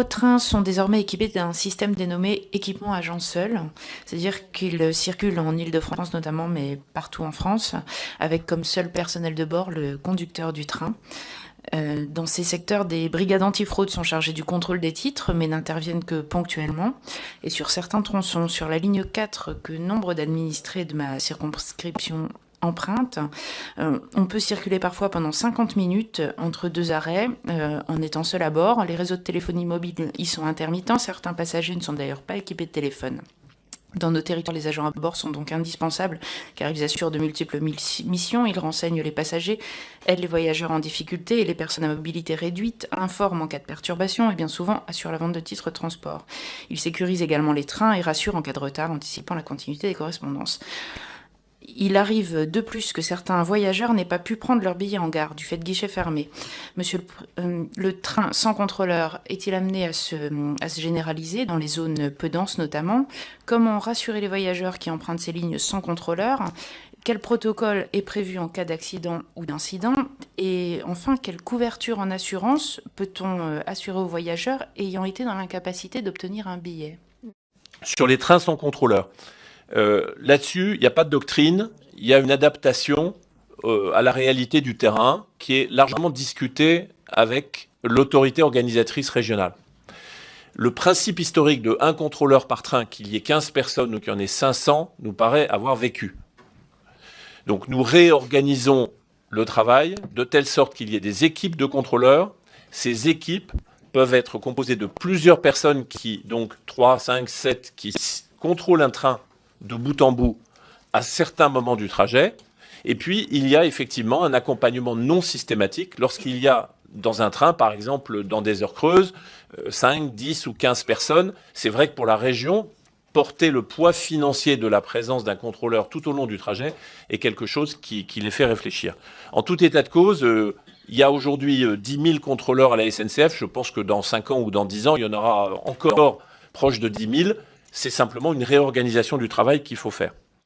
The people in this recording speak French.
nouveaux trains sont désormais équipés d'un système dénommé équipement agent seul, c'est-à-dire qu'ils circulent en Île-de-France notamment, mais partout en France, avec comme seul personnel de bord le conducteur du train. Dans ces secteurs, des brigades antifraude sont chargées du contrôle des titres, mais n'interviennent que ponctuellement. Et sur certains tronçons, sur la ligne 4, que nombre d'administrés de ma circonscription empruntent, on peut circuler parfois pendant 50 minutes entre deux arrêts, en étant seul à bord. Les réseaux de téléphonie mobile y sont intermittents. Certains passagers ne sont d'ailleurs pas équipés de téléphone. Dans nos territoires, les agents à bord sont donc indispensables car ils assurent de multiples missions, ils renseignent les passagers, aident les voyageurs en difficulté et les personnes à mobilité réduite, informent en cas de perturbation et bien souvent assurent la vente de titres de transport. Ils sécurisent également les trains et rassurent en cas de retard, anticipant la continuité des correspondances. Il arrive de plus que certains voyageurs n'aient pas pu prendre leur billet en gare du fait de guichets fermés. Monsieur le train sans contrôleur est-il amené à se généraliser dans les zones peu denses notamment? Comment rassurer les voyageurs qui empruntent ces lignes sans contrôleur? Quel protocole est prévu en cas d'accident ou d'incident? Et enfin, quelle couverture en assurance peut-on assurer aux voyageurs ayant été dans l'incapacité d'obtenir un billet? Sur les trains sans contrôleur. Là-dessus, il n'y a pas de doctrine, il y a une adaptation à la réalité du terrain qui est largement discutée avec l'autorité organisatrice régionale. Le principe historique de un contrôleur par train, qu'il y ait 15 personnes ou qu'il y en ait 500, nous paraît avoir vécu. Donc nous réorganisons le travail de telle sorte qu'il y ait des équipes de contrôleurs. Ces équipes peuvent être composées de plusieurs personnes qui, donc 3, 5, 7, qui contrôlent un train de bout en bout à certains moments du trajet. Et puis, il y a effectivement un accompagnement non systématique lorsqu'il y a dans un train, par exemple, dans des heures creuses, 5, 10 ou 15 personnes. C'est vrai que pour la région, porter le poids financier de la présence d'un contrôleur tout au long du trajet est quelque chose qui les fait réfléchir. En tout état de cause, il y a aujourd'hui 10 000 contrôleurs à la SNCF. Je pense que dans 5 ans ou dans 10 ans, il y en aura encore proche de 10 000. C'est simplement une réorganisation du travail qu'il faut faire.